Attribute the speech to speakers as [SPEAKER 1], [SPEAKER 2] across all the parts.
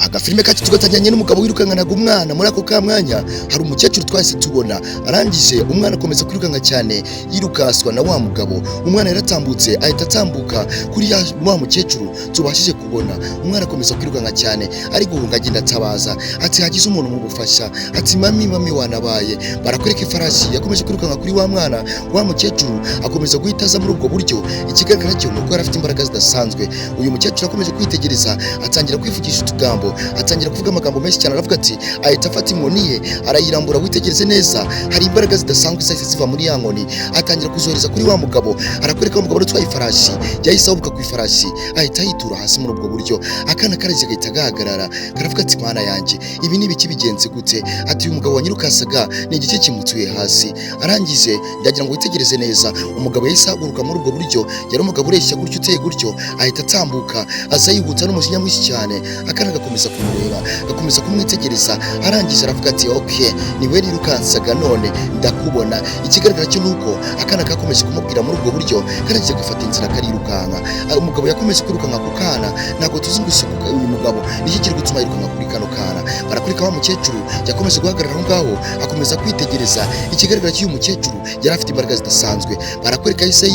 [SPEAKER 1] Agafilime kacu tugatajyanye n'umugabo wirukankanaga umwana. Muri ako kamwanya hari umukecuru twahise tubona arangije umwana akomeza kwirukanka cyane yirukaswa na wa mugabo. Umwana yaratambutse ahita atambuka kuri wa mukecuru tubashije kubona. Umwana akomeza kwirukanka cyane ari guhunga agenda atabaza ati hagize umuntu mu bufasha, ati mami wanabaye. Barakwereka ifarashi yakomeje kwirukanka kuri wa mwana. Wa mukecuru akomeza guhitaza muri ubwo buryo. Ikigaragara cyo nuko yari afite imbaraga zidasanzwe. Uyu mukecuru akomeje kwitegereza atangira kwivugisha utugambo, atangira kuvuga amagambo menshi cyane. Aravuga ati ahita afata inkoni ye arayirambura. Witegereze neza, hari imbaraga zidasanzwe zahise ziva muri ya nkoni. Atangira kuzohereza kuri wa mugabo. Arakwereka wa mugabo utwaye ifarashi yahise ahubuka ku ifarashi ahita yitura hasi muri ubwo buryo. Akana karaje gahita gahagarara karavuga ati mwana yanjye ibi ni biki bigenze gute? Ati uyu mugabo wanyirukasaga ni igice kimutuye hasi. Arangije ndagira ngo witegereze neza, umugabo yahise ahaguruka muri ubwo buryo. Yari umugabo ureshya gutyo uteye gutyo, ahita atambuka aza yihuta n'umujinya mwinshi cyane. Akana gakomeza kumureba, gakomeza kumwitegereza. Arangije aravuga ati okay, niwe nirukansaga none ndakubona. Ikigaragara cyo nuko akana kakomeje kumubwira muri ubwo buryo, karangije gufata inzira karirukanka. Umugabo yakomeje kwirukanka ku kana, ntabwo tuzi ngo uyu mugabo niki kiri gutuma yirukanka kuri kano kana. Barakurika wa mukecuru yakomeje guhagarara aho ngaho akomeza kwitegereza. Ikigaragara cy'uyu mukecuru yari afite imbaraga zidasanzwe. Barakwereka yahise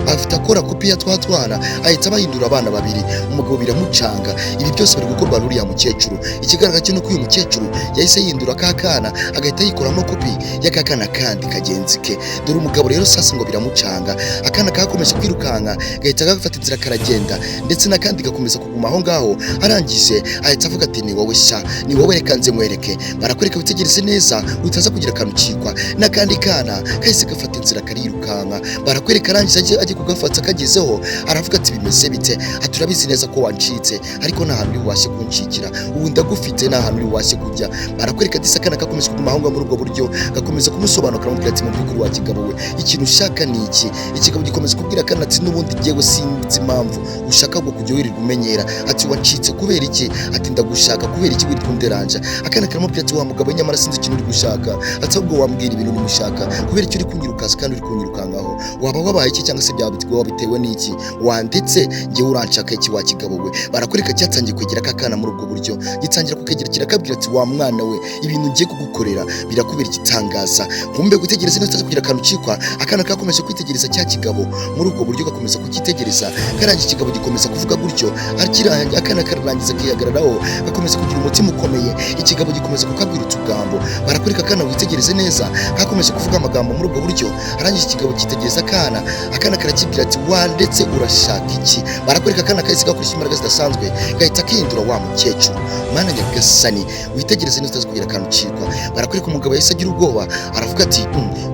[SPEAKER 1] afite akora kopi ya twana ahita bahindura abana babiri. Umugabo biramucanga. Ibi byose bari gukorwa n'uriya mukecuru. Ikigaragara cyo nuko uyu mukecuru yahise yindura ka kana agahita yikoramo kopi y'akakana kandi kagenzi ke. Dore umugabo rero sasa ngo biramucanga. Akana kakomeje kwirukanka gahita gafata inzira karagenda, ndetse n'akandi gakomeza kuguma aho ngaho. Arangije ahita avuga ati ni wowe sha, ni wowe reka nze mwereke. Barakwereka witegereze neza utaza kugira akantu cikwa. N'akandi kana kahise gafata inzira karirukanka. Barakwereka arangije aje kugafata kagezeho aravuga ati bimeze bite? Ati urabizi neza ko wancitse ariko nta hantu uri washe kuncikira, ubu ndagufite nta hantu uri washe kujya. Barakwereka ati sakana kakomeza kuguma aho ngaho muri ubwo buryo, gakomeza kumusobanukira amubwira ati mu by'ukuri wa kigabo we ikintu ushaka ni iki? Ikigabo gikomeza kubwira akana ati n'ubundi jyewe sinzi impamvu ushaka ngo kujya wirirwa umenyera. Ati wancitse kubera iki? Ati ndagushaka kubera iki wirirwa underanja? Akana karamubwira ati wa mugabo nyamara sinzi ikintu uri gushaka, ati ahubwo wambwira ibintu uri mushaka kubera iki uri kunyirukasa kandi uri kunyirukangaho? Waba wabaye iki cyangwa se byaba bitewe n'iki? Wandetse njyewe uranshaka iki wa kigabo we? Barakwereka cyatangiye kwegera akana muri ubwo buryo, gitangira kukegera kirakabwira ati wa mwana we ibintu ngiye kugukorera birakubera igitangaza. Kumbe gutegereza neza kugira akantu cikwa. Akana kakomeje kwitegereza cya kigabo muri ubwo buryo, gakomeza kukitegereza. Karangiye ikigabo gikomeza kuvuga gutyo, akiranga akana karangiza kihagararaho, gakomeza kugira umutima ukomeye. Ikigabo gikomeza kukabwira utugambo. Barakwereka akana witegereze neza, kakomeje kuvuga amagambo muri ubwo buryo. Arangije ikigabo kitegereza akana karakibwira ati wa ndetse urashaka iki? Barakwereka akana kahise gakoresha imbaraga zidasanzwe gahita kihindura wa mukecuru. Mana nyagasani witegereze neza utaza kugira akantu cikwa. Barakwereka umugabo yahise agira ubwoba aravuga ati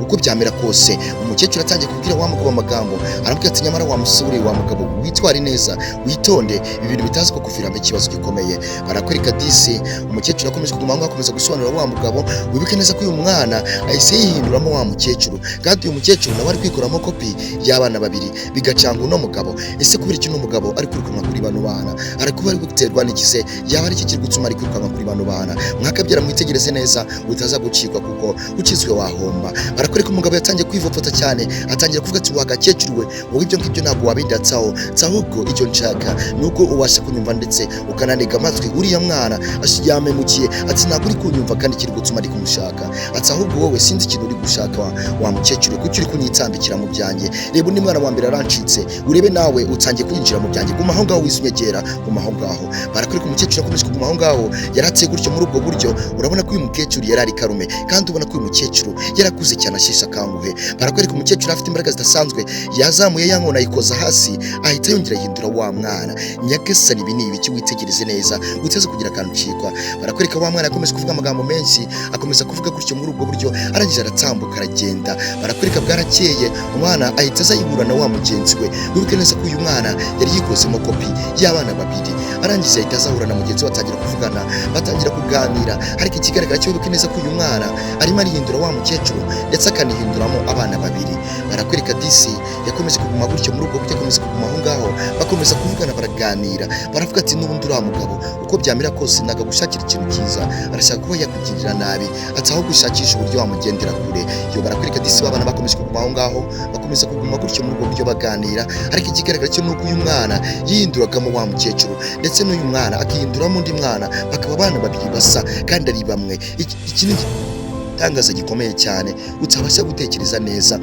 [SPEAKER 1] uko byamera kose. Umukecuru atangiye kubwira wa mugabo amagambo aravuga ati nyamara wa musore wa mugabo witware neza witonde, ibi bintu bitazi ko kuviramo ikibazo gikomeye. Barakwereka disi umukecuru akomeje kuguma ngo akomeza gusobanurira wa mugabo. Wibuke neza ko uyu mwana ahise yihinduramo wa mukecuru, kandi uyu mukecuru nawe ari kwikoramo kopi y'abana babiri. Bigacanga uno mugabo, ese kubera iki uno mugabo ari kwirukanka kuri bano bana? Ari kuba ari guterwa n'ikise? Yaba ari iki kiri gutuma ari kwirukanka kuri bano bana? Mwakabyara mwitegereze neza utaza gucikwa kuko ucitswe wahomba. Barakwereka umugabo yatangiye kwivopota cyane, atangira kuvuga ati wa gakecuru we wowe ibyo ngibyo ntabwo wabindatsaho, ahubwo icyo nshaka nuko ubasha kunyumva ndetse ukananega amatwi. Uriya mwana yamemukiye ati ntabwo uri kunyumva kandi kiri gutuma ari kumushaka. Ati ahubwo wowe sinzi ikintu uri gushaka wa mukecuru, kuki uri kunyitambikira mu byanjye? Reba undi mwana wa mbere arancitse, urebe nawe utangiye kwinjira mu byanjye. Guma aho ngaho wisunyegera, guma aho ngaho. Barakwereka umukecuru akomeje kuguma aho ngaho, yaratse gutyo muri ubwo buryo. Urabona ko uyu mukecuru yari ari karume, kandi ubona ko uyu mukecuru yarakuze cyane ashisha akanguhe. Barakwereka umukecuru afite imbaraga zidasanzwe, yazamuye ya nkona ayikoza hasi ahita yongera ahindura wa mwana. Nyagasani ibi ni ibiki? Witegereze neza utaze kugira akantu cikwa. Barakwereka wa mwana akomeza kuvuga amagambo menshi, akomeza kuvuga gutyo muri ubwo buryo. Arangije aratambuka aragenda. Barakwereka bwarakeye umwana ahita aza yihura na wa mugenzi we. Wibuke neza ko uyu mwana yari yikozemo kopi y'abana babiri. Arangije ahita azahura na mugenzi we, batangira kuvugana, batangira kuganira. Ariko ikigaragara cyo wibuke neza ko uyu mwana arimo arihindura wa mukecuru ndetse akanihinduramo abana babiri. Barakwereka disi yakomeje kuguma gutyo muri ubwo buryo, akomeza kuguma aho ngaho, bakomeza kuvugana baraganira. Baravuga ati n'ubundi uriya mugabo uko byamera kose ntago gushakira ikintu cyiza, arashaka kuba yakugirira nabi, ati aho gushakisha uburyo wamugendera kure. Yo barakwereka disi babana bakomeje kuguma aho ngaho, bakomeza kuguma gutyo muri ubwo buryo baganira. Ariko ikigaragara cyo nuko uyu mwana yihinduragamo wa mukecuru, ndetse n'uyu mwana mwana akihinduramo undi mwana, bakaba abana babiri basa kandi ari bamwe. Iki ni igitangaza gikomeye cyane utabasha gutekereza neza.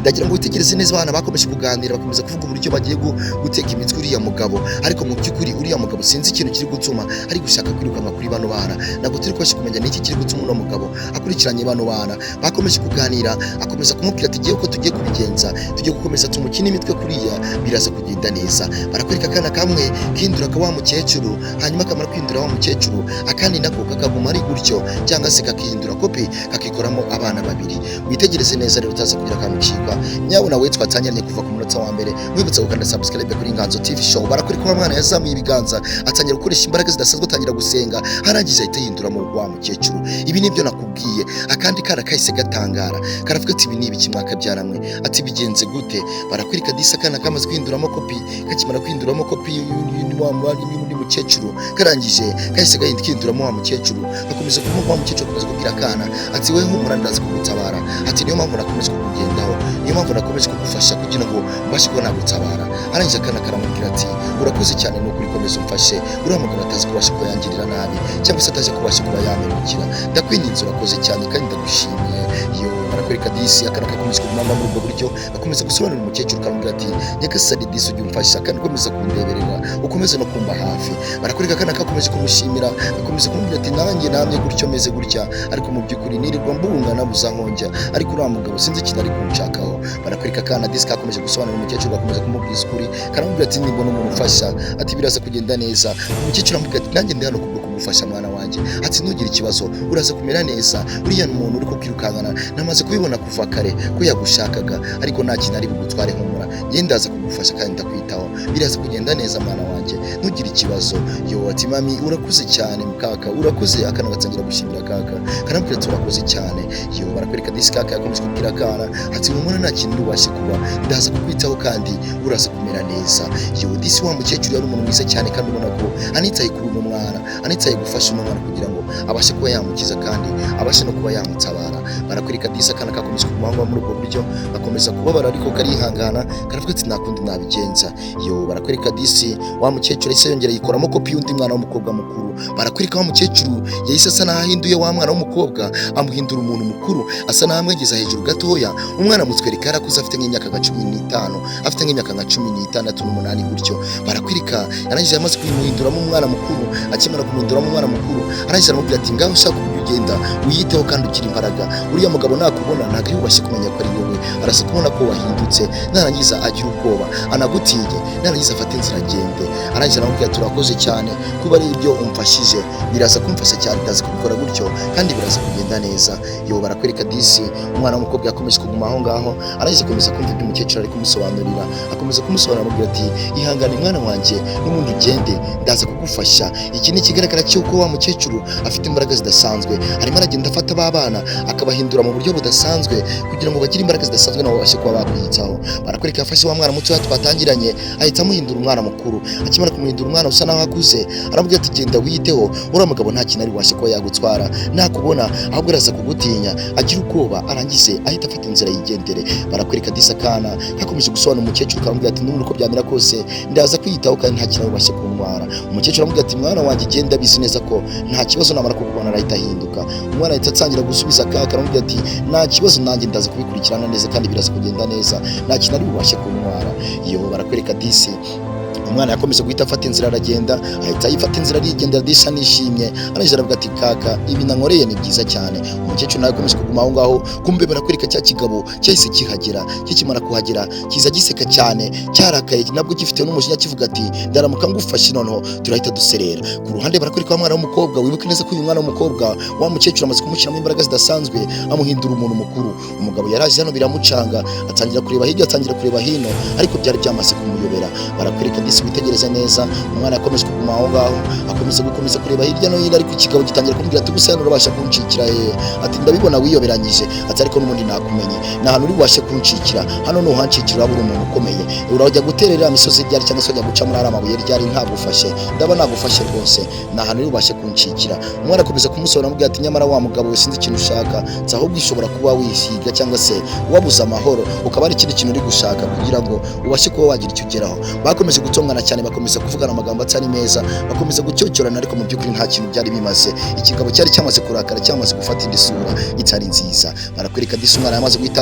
[SPEAKER 1] Ndagira ngo witegereze neza abana bakomeje kuganira, bakomeza kuvuga uburyo bagiye guteka imitwe uriya mugabo, ariko mu by'ukuri uriya mugabo sinzi ikintu kiri gutuma ari gushaka kwirukanka kuri bano bana. Ntabwo turi kubasha kumenya n'iki kiri gutuma uno mugabo akurikiranye bano bana. Bakomeje kuganira, akomeza kumubwira ati uko tugiye kubigenza, tugiye gukomeza tumukina imitwe kuriya, biraza kugenda neza. Barakwereka akana kamwe kihindura ka wa mukecuru, hanyuma kamara kwihindura wa mukecuru, akandi nako kakaguma ari gutyo, cyangwa se kakihindura kopi kakikoramo abana babiri. Witegereze neza rero utaza kugira akantu ucikwa. Nyawe nawe twatangiranye kuva ku munota wa mbere, wibutsa gukanda subscribe kuri Inganzo TV show. Barakwereka ko mwana yazamuye ibiganza, atangira gukoresha imbaraga zidasanzwe, atangira gusenga, harangiza ahita yihindura mu wa mukecuru. Ibi nibyo nakubwiye. Akandi kana kahise gatangara, karavuga ati ibi ni ibiki mwakabyaramwe, ati bigenze gute? Barakwereka disa kana kamaze kwihinduramo kopi, kakimara kwihinduramo kopi y'undi mukecuru, karangije kahise gahinduramo wa mukecuru. Bakomeza kuvuga wa mukecuru, akomeza kubwira akana ati wewe humura, ndaza kugutabara, ati niyo mpamvu nakomeje kukugendaho, niyo mpamvu nakomeje kugufasha kugira ngo mbashe kubona gutabara. Arangije akana karamubwira ati urakoze cyane, nuko urikomeza umfashe, uriya mugabo atazi kubasha kuba yangirira nabi, cyangwa se atazi kubasha kuba yamemukira. Ndakwinginze urakoze cyane kandi ndagushimiye. Yo barakwereka disi akana kakomeza kumwamba muri ubwo buryo, bakomeza gusobanurira umukecuru, karamubwira ati nyagasani disi ujye umfasha kandi ukomeza kundeberera, ukomeze no kumba hafi. Barakwereka akana kakomeje kumushimira, bakomeza kumubwira ati nanjye namye gutyo meze gutya, ariko mu by'ukuri nirirwa mbunga nabuza nkongya, ariko uriya mugabo sinzi ikintu ari kunshakaho. Barakwereka akana disi kakomeje gusobanurira umukecuru, bakomeza kumubwiza ukuri, karamubwira ati nimbona umuntu ufasha, ati biraza kugenda neza. Umukecuru aramubwira ati nanjye ndi hano kubwo kugufasha mwana wanjye, ati ntugire ikibazo, uraza kumera neza. Uriya muntu uri kukwirukankana namaze kubibona kuva kare ko yagushakaga, ariko nta kintu ari bugutware, humura, njye ndaza kugufasha kandi ndakwitaho, biraza kugenda neza mwana wanjye, ntugire ikibazo. Yo ati mami urakoze cyane mukaka, urakoze. Akana gatangira gushimira kaka, karamubwira ati urakoze cyane. Yo barakwereka disi kaka yakomeje kubwira akana ati humura, nta kintu ubashe kuba, ndaza kukwitaho kandi uraza kumera neza. Yo disi wa mukecuru yari umuntu mwiza cyane, kandi ubona ko anitaye kuri uno mwana, anitaye gufasha uno mwana kugira ngo abashe kuba yamukiza kandi abashe no kuba yamutabara. Barakwereka disi akana kakomeje kumuhanga muri ubwo buryo, bakomeza kubabara ariko karihangana, karavuga ati nakundi nabigenza. Yo barakwereka disi wa mukecuru yahise yongera yikoramo kopi y'undi mwana w'umukobwa mukuru. Barakwereka wa mukecuru yahise asa naho ahinduye wa mwana w'umukobwa, amuhindura umuntu mukuru, asa naho amwegeza hejuru gatoya. Umwana mutwereka yarakuze, afite nk'imyaka nka 15, afite nk'imyaka nka 16 n'umunani gutyo. Barakwereka yarangije yamaze kumuhinduramo umwana mukuru, akimara kumuhinduramo umwana mukuru, arangije aramubwira ati ngaho ushaka kugenda wiyiteho kandi ugira imbaraga, uriya mugabo nakubona ntabwo yubashye kumenya ko ari wowe, arasa kubona ko wahindutse, narangiza agira ubwoba anagutinye, narangiza afata inzira agende. Arangije aramubwira turakoze cyane kuba ari ibyo umfashije, biraza kumfasha cyane, ndaza kubikora gutyo kandi biraza kugenda neza. Yo barakwereka disi umwana w'umukobwa yakomeje kuguma aho ngaho, arangije akomeza kumva ibyo umukecuru ari kumusobanurira, akomeza kumusobanurira amubwira ati ihangane mwana wanjye, n'ubundi ugende, ndaza kugufasha. Iki ni ikigaragara cy'uko wa mukecuru afite imbaraga zidasanzwe, arimo aragenda afata ba bana akabahindura mu buryo budasanzwe kugira ngo bagire imbaraga zidasanzwe nabo babashe kuba bakwiyitaho. Barakwereka yafashe wa mwana muto twatangiranye, ahita amuhindura umwana mukuru. Akimara kumuhindura umwana usa naho akuze, aramubwira ati genda wiyiteho, uriya mugabo nta kintu ari bubashe kuba yagutwara, nakubona ahubwo araza kugutinya, agira ubwoba, arangize ahita afata inzira yigendere. Barakwereka disa akana kakomeje gusobanura umukecuru, karamubwira ati n'ubundi uko byamera kose ndaza kwiyitaho kandi nta kintu ari bubashe kuntwara. Umukecuru aramubwira ati mwana wanjye genda, bizi neza ko nta kibazo, namara kukubona arahita ahinduka. Umwana ahita atangira gusubiza kaka, aramubwira ati nta kibazo, nanjye ndaza kubikurikirana neza kandi biraza kugenda neza, nta kintu ari bubashe kuntwara. Iyo barakwereka disi umwana yakomeje guhita afata inzira aragenda, ahita yifata inzira arigendera disi anishimye. Arangije aravuga ati kaka ibi nankoreye ni byiza cyane. Umukecuru nawe akomeje kuguma aho ngaho, kumbe barakwereka cya kigabo cyahise kihagera, kikimara kuhagera kiza giseka cyane, cyarakaye nabwo gifite n'umujinya, kivuga ati ndaramuka ngufashe noneho turahita duserera. Ku ruhande barakwereka wa mwana w'umukobwa, wibuke neza ko uyu mwana w'umukobwa wa mukecuru amaze kumushyiramo imbaraga zidasanzwe, amuhindura umuntu mukuru. Umugabo yaraje hano biramucanga, atangira kureba hirya, atangira kureba hino, ariko byari byamaze kumuyobera. Barakwereka disi witegereza neza, umwana yakomeje kuguma aho ngaho gukomeza kureba hirya no hino, ariko ikigabo gitangira kumbwira ati gusa urabasha kuncikira ati ndabibona wiyoberanyije, ati ariko n'ubundi nakumenye na hano uri bubashe kuncikira, hano no hancikira uri umuntu ukomeye, urajya guterera misozi ryari cyangwa se ujya guca muri amabuye ryari ntagufashe, ndaba nagufashe rwose na hano uri bubashe kuncikira. Umwana akomeza kumusora amubwira ati nyamara wa mugabo sinzi ikintu ushaka, ahubwo ishobora kuba wisiga cyangwa se wabuza amahoro, ukaba ari ikindi kintu uri gushaka kugira ngo ubashe kuba wagira icyo ugeraho. Bakomeje gutongana cyane, bakomeza kuvugana amagambo atari meza, bakomeza gucyocyorana, ariko mu by'ukuri nta kintu byari bimaze. Ikigabo cyari cyamaze kurakara, cyamaze gufata indi sura itari nziza. Barakwereka disi umwana yamaze guhita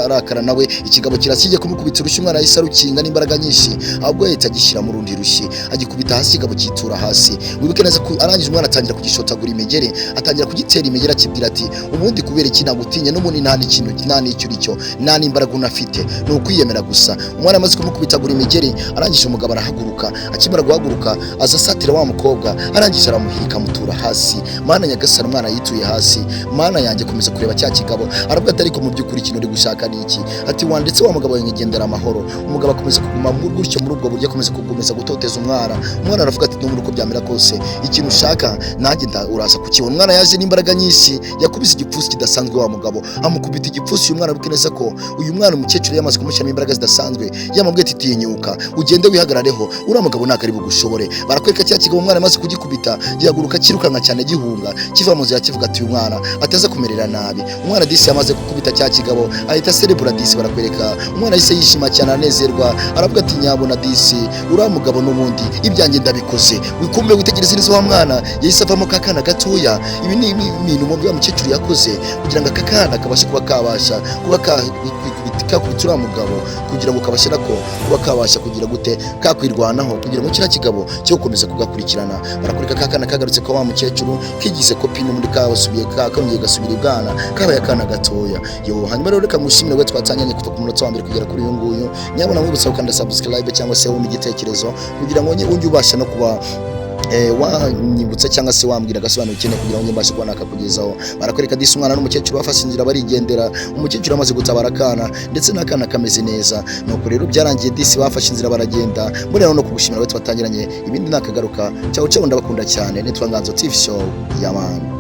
[SPEAKER 1] arakara nawe, ikigabo kirasije kumukubita urushyi, umwana yahise arukinga n'imbaraga nyinshi, ahubwo yahita agishyira mu rundi rushyi, agikubita hasi, ikigabo cyitura hasi. Wibuke neza ko arangije umwana atangira kugishotagura imigeri, atangira kugitera imigeri, akibwira ati ubundi kubera iki nagutinye, n'ubundi nta n'ikintu nta n'icyo uricyo, nta n'imbaraga unafite, ni ukwiyemera gusa. Umwana amaze kumukubitagura imigeri, arangije umugabo arahaguruka, akimara guhaguruka aza asatira wa mukobwa, arangije aramuhirika amutura hasi. Mana nyagasani, umwana yituye hasi, mana yanjye komeza kureba cya kigabo, aravuga ati ariko mu by'ukuri ikintu uri gushaka ni iki? Ati wanditse wa mugabo yanyigendera amahoro. Umugabo akomeza kuguma gutyo muri ubwo buryo, akomeza kugumeza gutoteza umwana. Umwana aravuga ati n'umuntu uko byamera kose ikintu ushaka nanjye uraza kukibona. Umwana yaje n'imbaraga nyinshi, yakubise igipfusi kidasanzwe wa mugabo, amukubita igipfusi. Uyu mwana aruke neza ko uyu mwana umukecuru yamaze kumushyiramo imbaraga zidasanzwe, yamubwiye ati tinyuka ugende wihagarareho, uriya mugabo ntabwo ari bugushobore. Barakwereka cya kigabo, umwana amaze kugikubita gihaguruka kirukanka cyane gihunga, kiva mu nzira kivuga ati uyu mwana ataza kumerera nabi. Umwana disi yamaze gukubita cya kigabo ahita cerebura disi. Barakwereka umwana yahise yishima cyane, anezerwa, aravuga ati nyabona disi uriya mugabo n'ubundi ibyanjye ndabikoze. Wikumbe witegereze neza wa mwana yahise avamo kakana gatoya. Ibi ni ibintu mu bya mukecuru yakoze kugira ngo akakana kabashe kuba kabasha kuba kakubita uriya mugabo, kugira ngo kabashe nako kuba kabasha kugira gute kakwirwanaho, kugira ngo kiriya kigabo cyo gukomeza kugakurikirana. Barakurika kakana kagarutse kwa wa mukecuru kigize kopi n'undi kabasubiye kakongeye gasubira ibwana, kabaye akana gatoya. Hanyuma rero reka mushimire we twatanganye kuva ku munota wa mbere kugera kuri uyu nguyu. Nyabona mwibutsa ukanda subscribe cyangwa se wumva igitekerezo kugira ngo unjye ubasha no kuba wanyibutsa cyangwa se wambwira agasobanuro ukeneye kugira ngo mbashe kuba nakakugezaho. Barakwereka disi umwana n'umukecuru bafashe inzira barigendera, umukecuru amaze gutabara akana ndetse n'akana kameze neza. Nuko rero byarangiye disi bafashe inzira baragenda. Muri rero no kugushimira we twatangiranye, ibindi nakagaruka. Ciao ciao, ndabakunda cyane. Nitwa Nganzo TV Show, yamani.